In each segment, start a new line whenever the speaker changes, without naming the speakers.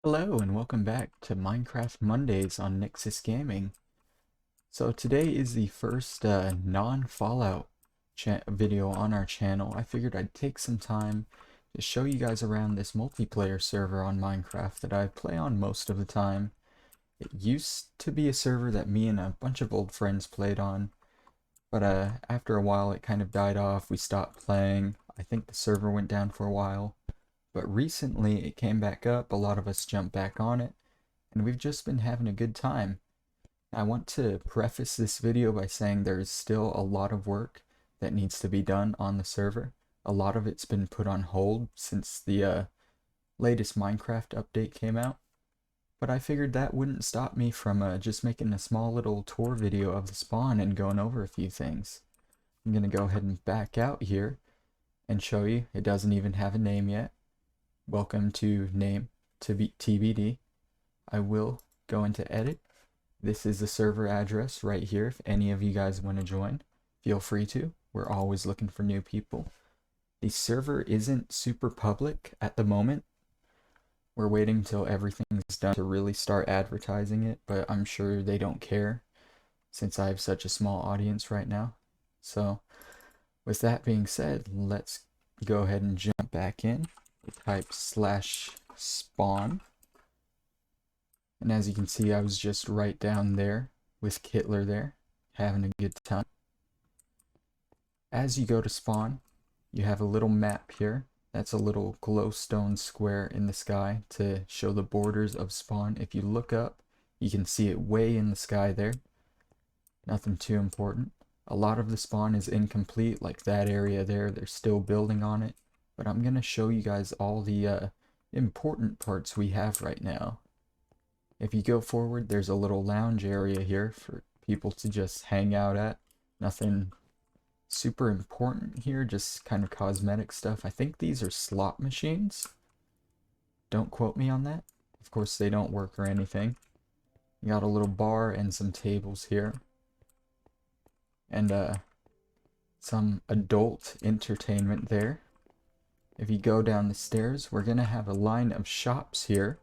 Hello and welcome back to Minecraft Mondays on Nyxus Gaming. So today is the first non-Fallout video on our channel. I figured I'd take some time to show you guys around this multiplayer server on Minecraft that I play on most of the time. It used to be a server that me and a bunch of old friends played on, but after a while it kind of died off. We stopped playing. I think the server went down for a while. But recently it came back up, a lot of us jumped back on it, and we've just been having a good time. I want to preface this video by saying there is still a lot of work that needs to be done on the server. A lot of it's been put on hold since the latest Minecraft update came out. But I figured that wouldn't stop me from just making a small little tour video of the spawn and going over a few things. I'm going to go ahead and back out here and show you. It doesn't even have a name yet. Welcome to name to be TBD. I will go into edit. This is the server address right here. If any of you guys want to join, feel free to. We're always looking for new people. The server isn't super public at the moment. We're waiting till everything's done to really start advertising it, but I'm sure they don't care since I have such a small audience right now. So with that being said, let's go ahead and jump back in. Type /spawn, and as you can see, I was just right down there with Kittler there, having a good time. As you go to spawn, you have a little map here. That's a little glowstone square in the sky to show the borders of spawn. If you look up, you can see it way in the sky there. Nothing too important. A lot of the spawn is incomplete, like that area there. They're still building on it. But I'm going to show you guys all the important parts we have right now. If you go forward, there's a little lounge area here for people to just hang out at. Nothing super important here, just kind of cosmetic stuff. I think these are slot machines. Don't quote me on that. Of course, they don't work or anything. You got a little bar and some tables here. And some adult entertainment there. If you go down the stairs, we're going to have a line of shops here.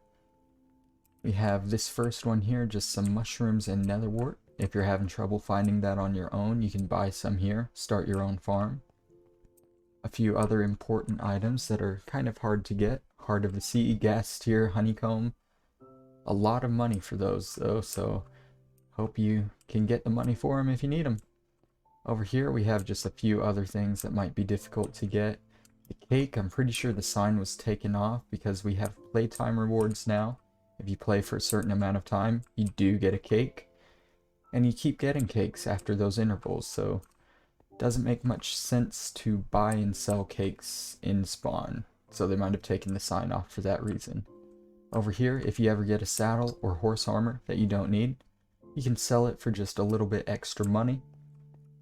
We have this first one here, just some mushrooms and netherwort. If you're having trouble finding that on your own, you can buy some here, start your own farm. A few other important items that are kind of hard to get. Heart of the Sea, gas tier, honeycomb. A lot of money for those though, so hope you can get the money for them if you need them. Over here we have just a few other things that might be difficult to get. The cake, I'm pretty sure the sign was taken off because we have playtime rewards now. If you play for a certain amount of time, you do get a cake. And you keep getting cakes after those intervals, so it doesn't make much sense to buy and sell cakes in spawn. So they might have taken the sign off for that reason. Over here, if you ever get a saddle or horse armor that you don't need, you can sell it for just a little bit extra money.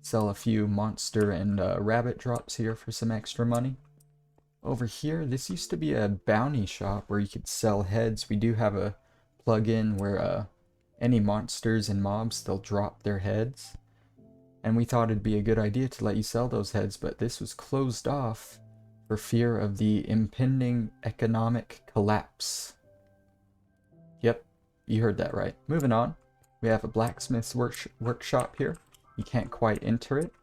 Sell a few monster and rabbit drops here for some extra money. Over here, this used to be a bounty shop where you could sell heads. We do have a plug-in where any monsters and mobs, they'll drop their heads. And we thought it'd be a good idea to let you sell those heads, but this was closed off for fear of the impending economic collapse. Yep, you heard that right. Moving on, we have a blacksmith's workshop here. You can't quite enter it.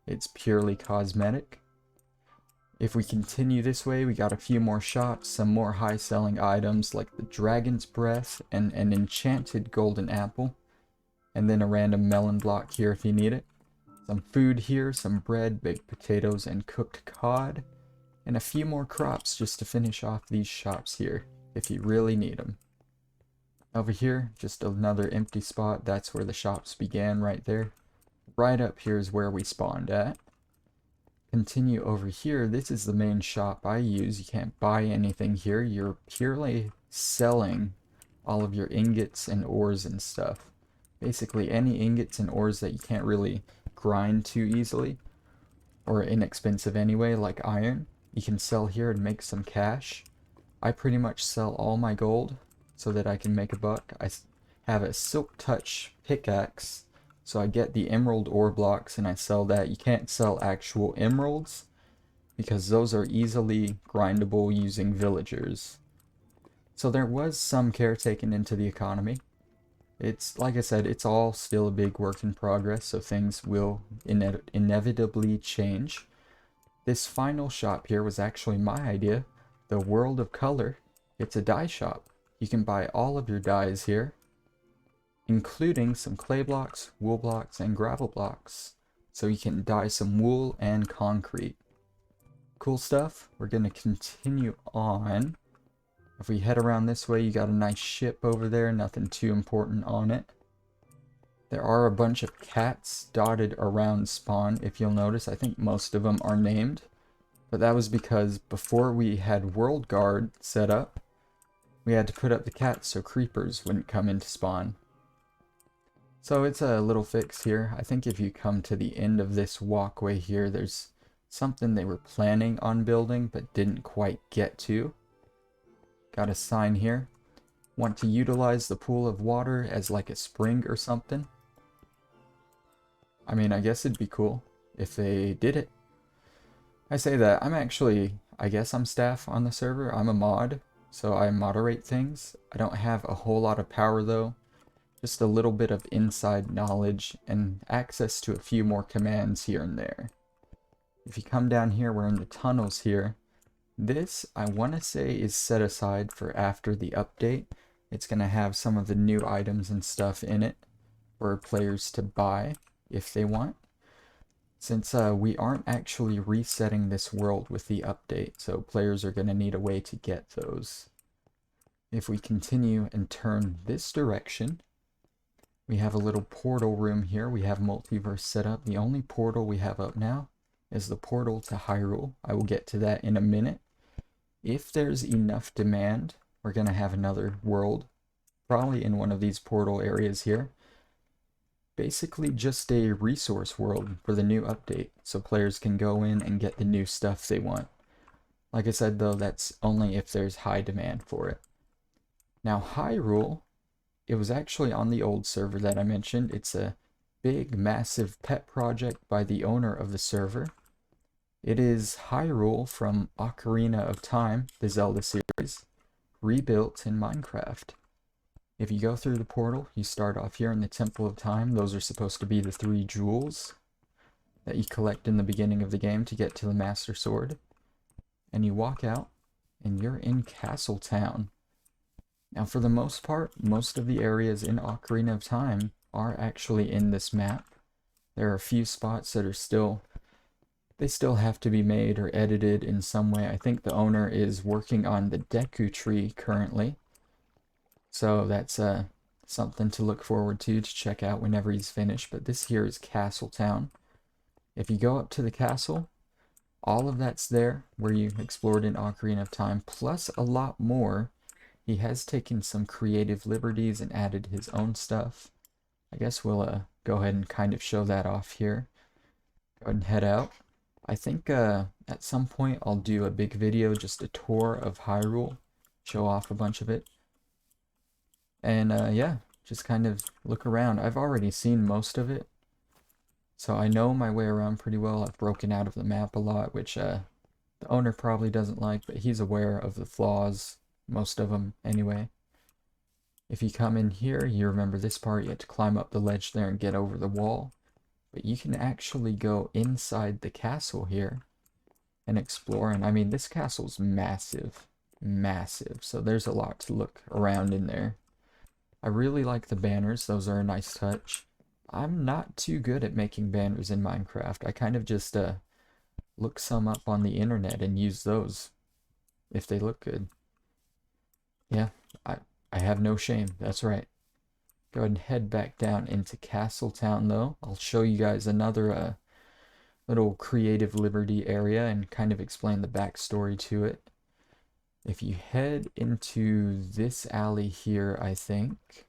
It's purely cosmetic. If we continue this way, we got a few more shops, some more high-selling items like the Dragon's Breath and an enchanted golden apple. And then a random melon block here if you need it. Some food here, some bread, baked potatoes, and cooked cod. And a few more crops just to finish off these shops here, if you really need them. Over here, just another empty spot. That's where the shops began right there. Right up here is where we spawned at. Continue over here, this is the main shop I use. You can't buy anything here. You're purely selling all of your ingots and ores and stuff. Basically any ingots and ores that you can't really grind too easily or inexpensive anyway, like iron, you can sell here and make some cash. I pretty much sell all my gold so that I can make a buck. I have a silk touch pickaxe. So I get the emerald ore blocks and I sell that. You can't sell actual emeralds because those are easily grindable using villagers. So there was some care taken into the economy. It's, like I said, it's all still a big work in progress, so things will inevitably change. This final shop here was actually my idea. The World of Color. It's a dye shop. You can buy all of your dyes here, including some clay blocks, wool blocks, and gravel blocks. So you can dye some wool and concrete. Cool stuff. We're going to continue on. If we head around this way, you got a nice ship over there, nothing too important on it. There are a bunch of cats dotted around spawn, if you'll notice. I think most of them are named. But that was because before we had World Guard set up, we had to put up the cats so creepers wouldn't come into spawn. So it's a little fix here. I think if you come to the end of this walkway here, there's something they were planning on building but didn't quite get to. Got a sign here. Want to utilize the pool of water as like a spring or something? I mean, I guess it'd be cool if they did it. I say that, I guess I'm staff on the server. I'm a mod, so I moderate things. I don't have a whole lot of power though. Just a little bit of inside knowledge and access to a few more commands here and there. If you come down here, we're in the tunnels here. This, I want to say, is set aside for after the update. It's going to have some of the new items and stuff in it for players to buy if they want. Since we aren't actually resetting this world with the update, so players are going to need a way to get those. If we continue and turn this direction, we have a little portal room here. We have multiverse set up. The only portal we have up now is the portal to Hyrule. I will get to that in a minute. If there's enough demand, we're going to have another world, probably in one of these portal areas here. Basically just a resource world for the new update, so players can go in and get the new stuff they want. Like I said though, that's only if there's high demand for it. Now Hyrule, it was actually on the old server that I mentioned. It's a big, massive pet project by the owner of the server. It is Hyrule from Ocarina of Time, the Zelda series, rebuilt in Minecraft. If you go through the portal, you start off here in the Temple of Time. Those are supposed to be the 3 jewels that you collect in the beginning of the game to get to the Master Sword. And you walk out, and you're in Castle Town. Now, for the most part, most of the areas in Ocarina of Time are actually in this map. There are a few spots that are they still have to be made or edited in some way. I think the owner is working on the Deku Tree currently. So that's something to look forward to check out whenever he's finished. But this here is Castle Town. If you go up to the castle, all of that's there where you explored in Ocarina of Time, plus a lot more. He has taken some creative liberties and added his own stuff. I guess we'll go ahead and kind of show that off here. Go ahead and head out. I think at some point I'll do a big video, just a tour of Hyrule, show off a bunch of it. And yeah, just kind of look around. I've already seen most of it, so I know my way around pretty well. I've broken out of the map a lot, which the owner probably doesn't like, but he's aware of the flaws, most of them anyway. If you come in here, you remember this part, you have to climb up the ledge there and get over the wall. But you can actually go inside the castle here and explore. And I mean, this castle's massive, massive. So there's a lot to look around in there. I really like the banners. Those are a nice touch. I'm not too good at making banners in Minecraft. I kind of just look some up on the internet and use those if they look good. Yeah, I have no shame. That's right. Go ahead and head back down into Castle Town though. I'll show you guys another little creative liberty area and kind of explain the backstory to it. If you head into this alley here, I think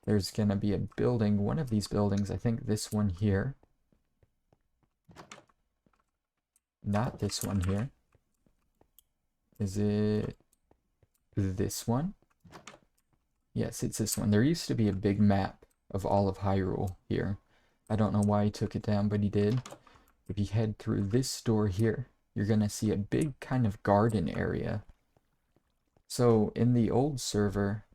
there's gonna be a building, one of these buildings, I think this one here. Not this one here. Is it this one? Yes, it's this one. There used to be a big map of all of Hyrule here. I don't know why he took it down, but he did. If you head through this door here, you're going to see a big kind of garden area. So in the old server,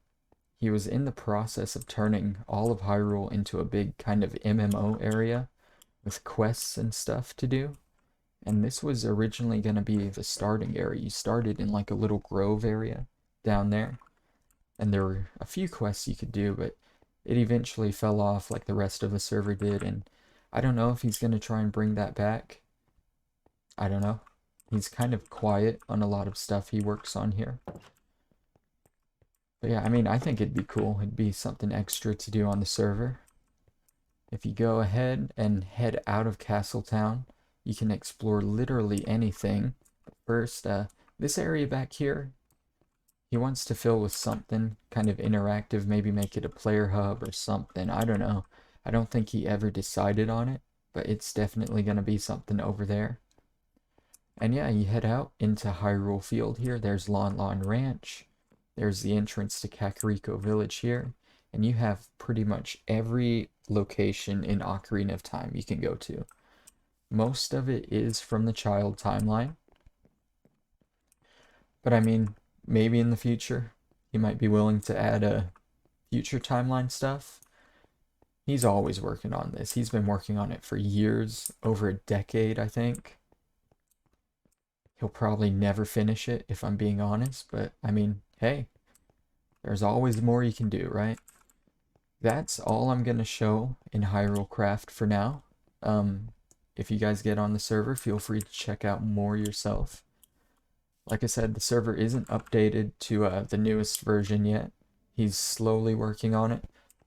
he was in the process of turning all of Hyrule into a big kind of MMO area with quests and stuff to do. And this was originally going to be the starting area. You started in like a little grove area down there, and there were a few quests you could do, but it eventually fell off like the rest of the server did, and I don't know if he's going to try and bring that back. I don't know. He's kind of quiet on a lot of stuff he works on here. But yeah, I mean, I think it'd be cool. It'd be something extra to do on the server. If you go ahead and head out of Castletown, you can explore literally anything. But first, this area back here, he wants to fill with something kind of interactive, maybe make it a player hub or something. I don't know. I don't think he ever decided on it, but it's definitely going to be something over there. And yeah, you head out into Hyrule Field here. There's Lon Lon Ranch. There's the entrance to Kakariko Village here. And you have pretty much every location in Ocarina of Time you can go to. Most of it is from the child timeline. But I mean, maybe in the future, he might be willing to add a future timeline stuff. He's always working on this. He's been working on it for years, over a decade, I think. He'll probably never finish it, if I'm being honest, but I mean, hey, there's always more you can do, right? That's all I'm going to show in Hyrule Craft for now. If you guys get on the server, feel free to check out more yourself. Like I said, the server isn't updated to the newest version yet. He's slowly working on it.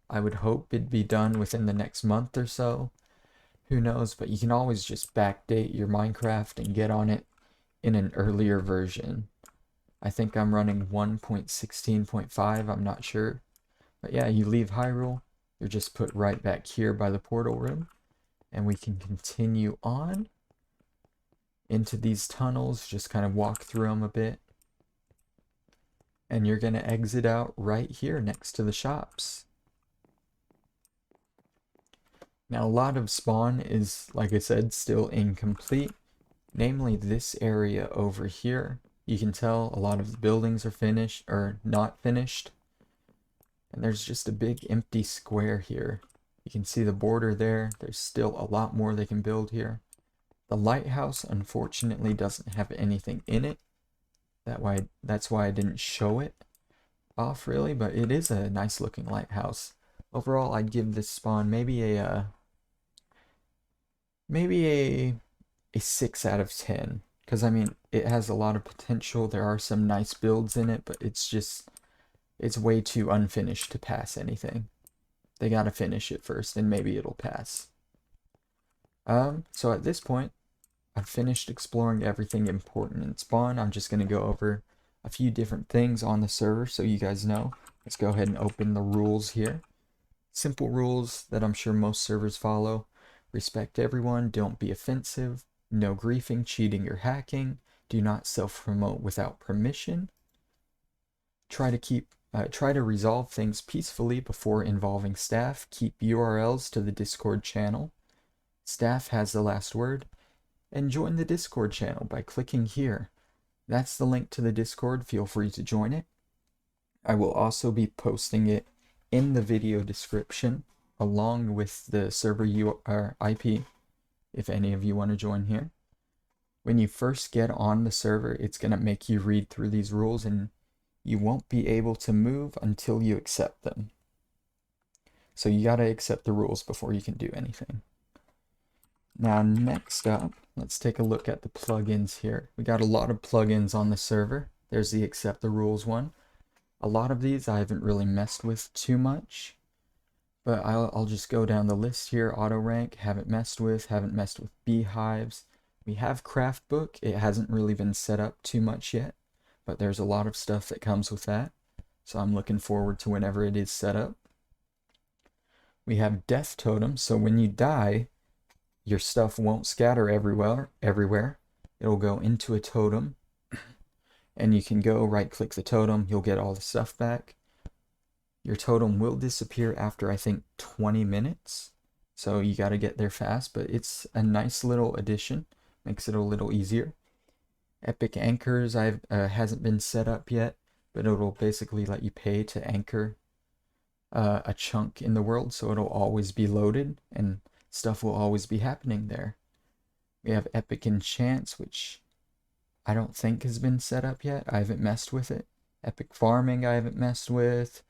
I would hope it'd be done within the next month or so. Who knows, but you can always just backdate your Minecraft and get on it in an earlier version. I think I'm running 1.16.5, I'm not sure. But yeah, you leave Hyrule, you're just put right back here by the portal room, and we can continue on into these tunnels, just kind of walk through them a bit. And you're going to exit out right here next to the shops. Now, a lot of spawn is, like I said, still incomplete. Namely, this area over here. You can tell a lot of the buildings are finished or not finished. And there's just a big empty square here. You can see the border there. There's still a lot more they can build here. The lighthouse, unfortunately, doesn't have anything in it. That's why I didn't show it off, really. But it is a nice looking lighthouse. Overall, I'd give this spawn maybe a 6 out of 10. Because, I mean, it has a lot of potential. There are some nice builds in it, but it's way too unfinished to pass anything. They gotta finish it first, and maybe it'll pass. So at this point, I've finished exploring everything important in Spawn. I'm just gonna go over a few different things on the server so you guys know. Let's go ahead and open the rules here. Simple rules that I'm sure most servers follow. Respect everyone, don't be offensive, no griefing, cheating, or hacking, do not self-promote without permission. Try to resolve things peacefully before involving staff. Keep URLs to the Discord channel. Staff has the last word. And join the Discord channel by clicking here. That's the link to the Discord. Feel free to join it. I will also be posting it in the video description along with the server IP if any of you want to join here. When you first get on the server, it's going to make you read through these rules, and you won't be able to move until you accept them. So you gotta accept the rules before you can do anything. Now next up, let's take a look at the plugins here. We got a lot of plugins on the server. There's the accept the rules one. A lot of these I haven't really messed with too much, but I'll just go down the list here. Auto rank, haven't messed with beehives. We have craft book. It hasn't really been set up too much yet, but there's a lot of stuff that comes with that. So I'm looking forward to whenever it is set up. We have death totem. So when you die, your stuff won't scatter everywhere. It'll go into a totem, and you can go right click the totem. You'll get all the stuff back. Your totem will disappear after, I think, 20 minutes. So you got to get there fast, but it's a nice little addition. Makes it a little easier. Epic anchors hasn't been set up yet, but it'll basically let you pay to anchor a chunk in the world, so it'll always be loaded and stuff will always be happening there. We have Epic Enchants, which I don't think has been set up yet. I haven't messed with it. Epic Farming I haven't messed with.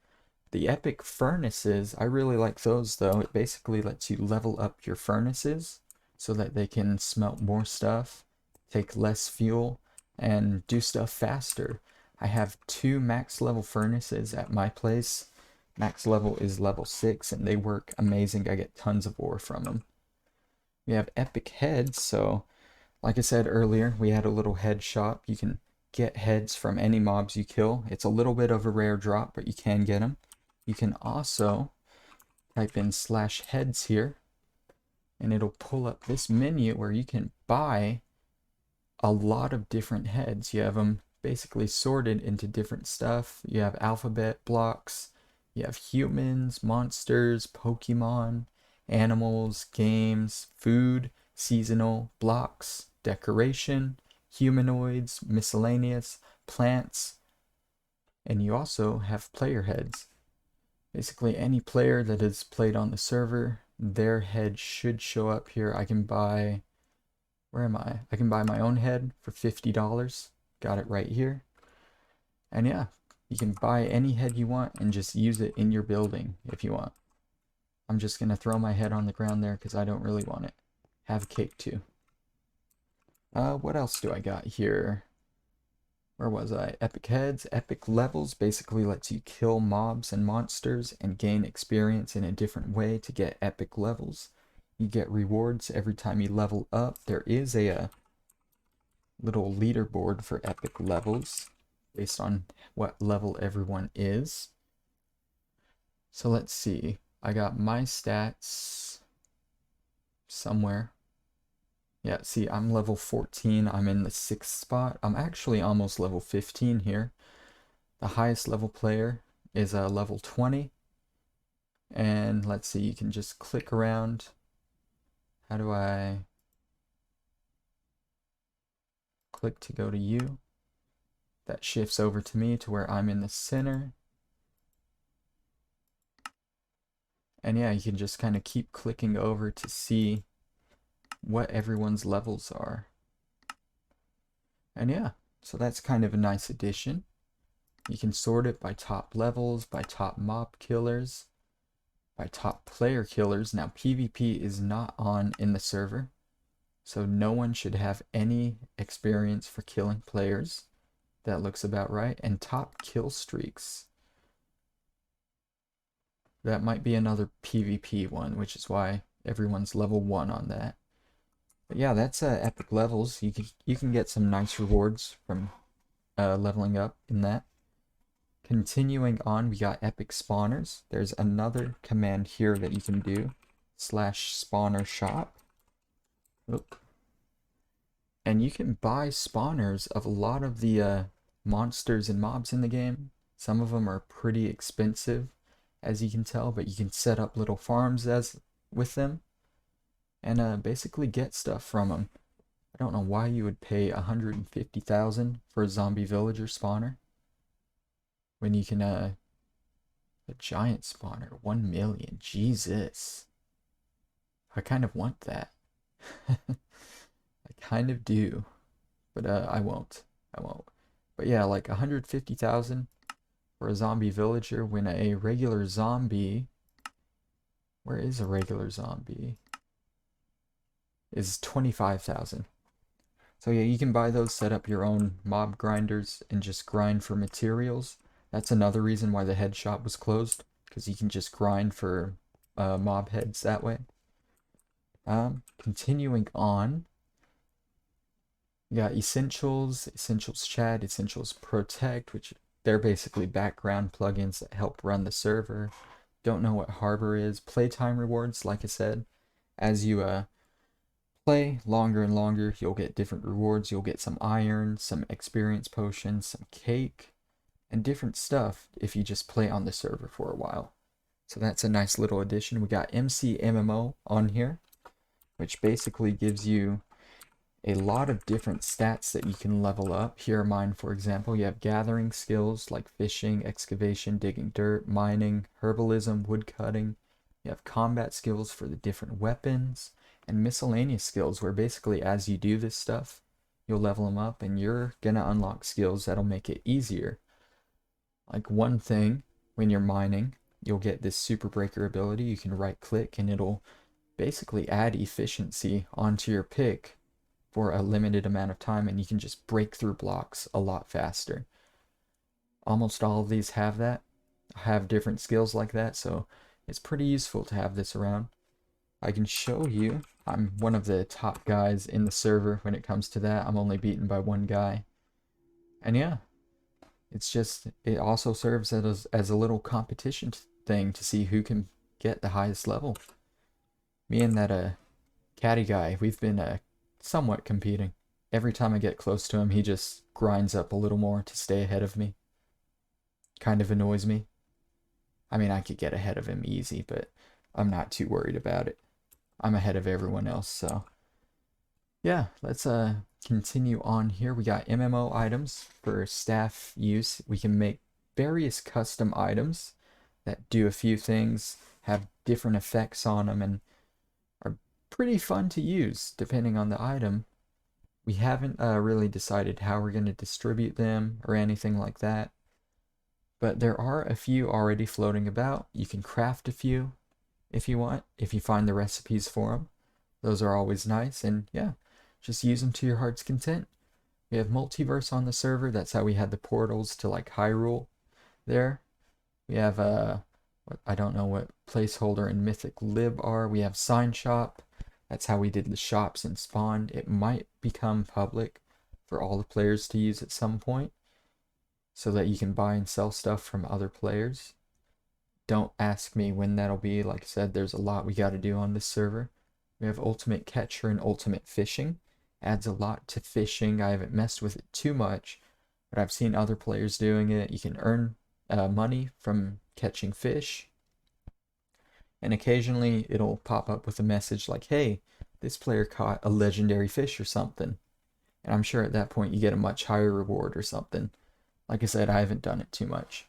The Epic Furnaces, I really like those though. It basically lets you level up your furnaces so that they can smelt more stuff, take less fuel, and do stuff faster. I have 2 max level furnaces at my place. Max level is level 6 and they work amazing. I get tons of ore from them. We have Epic Heads, so like I said earlier, we had a little head shop. You can get heads from any mobs you kill. It's a little bit of a rare drop, but you can get them. You can also type in /heads here, and it'll pull up this menu where you can buy a lot of different heads. You have them basically sorted into different stuff. You have alphabet blocks, you have humans, monsters, Pokemon, animals, games, food, seasonal, blocks, decoration, humanoids, miscellaneous, plants, and you also have player heads. Basically any player that has played on the server, their head should show up here. I can buy, where am I? I can buy my own head for $50. Got it right here. And yeah, you can buy any head you want and just use it in your building if you want. I'm just going to throw my head on the ground there because I don't really want it. Have cake too. What else do I got here? Where was I? Epic Heads. Epic Levels basically lets you kill mobs and monsters and gain experience in a different way to get epic levels. You get rewards every time you level up. There is a little leaderboard for epic levels based on what level everyone is. So let's see. I got my stats somewhere. Yeah, see, I'm level 14. I'm in the 6th spot. I'm actually almost level 15 here. The highest level player is level 20. And let's see, you can just click around. How do I click to go to you? That shifts over to me to where I'm in the center. And yeah, you can just kind of keep clicking over to see what everyone's levels are. And yeah, so that's kind of a nice addition. You can sort it by top levels, by top mob killers, by top player killers. Now PvP is not on in the server, so no one should have any experience for killing players. That looks about right. And top kill streaks. That might be another PvP one, which is why everyone's level 1 on that. But yeah, that's epic levels. You can get some nice rewards from leveling up in that. Continuing on, we got epic spawners. There's another command here that you can do, /spawner shop. Oop. And you can buy spawners of a lot of the monsters and mobs in the game. Some of them are pretty expensive, as you can tell, but you can set up little farms with them and basically get stuff from them. I don't know why you would pay 150,000 for a zombie villager spawner when you can a giant spawner, 1 million. Jesus, I kind of want that. I kind of do, but I won't. But yeah, like 150,000 for a zombie villager when a regular zombie, where is a regular zombie, is 25,000. So yeah, you can buy those, set up your own mob grinders, and just grind for materials. That's another reason why the head shop was closed, because you can just grind for mob heads that way. Continuing on, we got Essentials, Essentials Chat, Essentials Protect, which they're basically background plugins that help run the server. Don't know what Harbor is. Playtime rewards, like I said, as you play longer and longer, you'll get different rewards. You'll get some iron, some experience potions, some cake, and different stuff if you just play on the server for a while. So that's a nice little addition. We got MC MMO on here, which basically gives you a lot of different stats that you can level up. Here are mine, for example. You have gathering skills like fishing, excavation, digging dirt, mining, herbalism, woodcutting. You have combat skills for the different weapons, and miscellaneous skills where basically as you do this stuff, you'll level them up and you're gonna unlock skills that'll make it easier. Like one thing, when you're mining, you'll get this super breaker ability. You can right click and it'll basically add efficiency onto your pick for a limited amount of time, and you can just break through blocks a lot faster. Almost all of these have that, have different skills like that, so it's pretty useful to have this around. I can show you, I'm one of the top guys in the server when it comes to that. I'm only beaten by one guy. And yeah, it's just, it also serves as a little competition thing to see who can get the highest level. Me and that caddy guy, we've been somewhat competing. Every time I get close to him, he just grinds up a little more to stay ahead of me. Kind of annoys me. I mean, I could get ahead of him easy, but I'm not too worried about it. I'm ahead of everyone else, so. Yeah, let's continue on here. We got MMO items for staff use. We can make various custom items that do a few things, have different effects on them, and are pretty fun to use depending on the item. We haven't really decided how we're going to distribute them or anything like that, but there are a few already floating about. You can craft a few if you want, if you find the recipes for them. Those are always nice, and yeah, just use them to your heart's content. We have multiverse on the server. That's how we had the portals to like Hyrule there. We have I don't know what placeholder and mythic lib are. We have sign shop. That's how we did the shops in Spawn. It might become public for all the players to use at some point, so that you can buy and sell stuff from other players. Don't ask me when that'll be. Like I said, there's a lot we got to do on this server. We have ultimate catcher and ultimate fishing. Adds a lot to fishing. I haven't messed with it too much, but I've seen other players doing it. You can earn money from catching fish, and occasionally it'll pop up with a message like, hey, this player caught a legendary fish or something. And I'm sure at that point you get a much higher reward or something. Like I said, I haven't done it too much.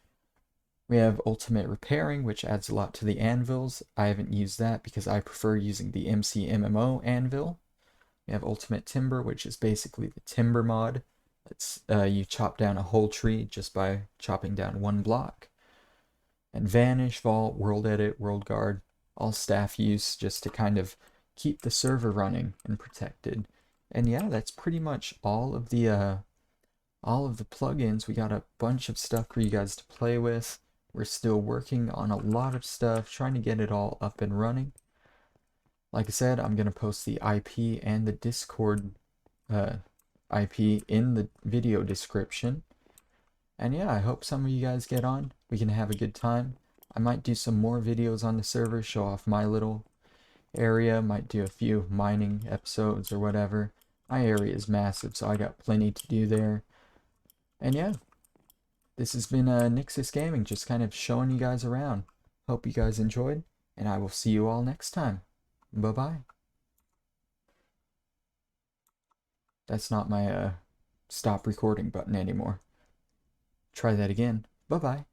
We have ultimate repairing, which adds a lot to the anvils. I haven't used that because I prefer using the MC MMO anvil. We have ultimate timber, which is basically the timber mod. It's you chop down a whole tree just by chopping down one block. And vanish, vault, world edit, world guard, all staff use just to kind of keep the server running and protected. And yeah, that's pretty much all of the plugins. We got a bunch of stuff for you guys to play with. We're still working on a lot of stuff, trying to get it all up and running. Like I said, I'm going to post the IP and the Discord IP in the video description. And yeah, I hope some of you guys get on. We can have a good time. I might do some more videos on the server, show off my little area. Might do a few mining episodes or whatever. My area is massive, so I got plenty to do there. And yeah, this has been Nyxus Gaming, just kind of showing you guys around. Hope you guys enjoyed, and I will see you all next time. Bye-bye. That's not my stop recording button anymore. Try that again. Bye-bye.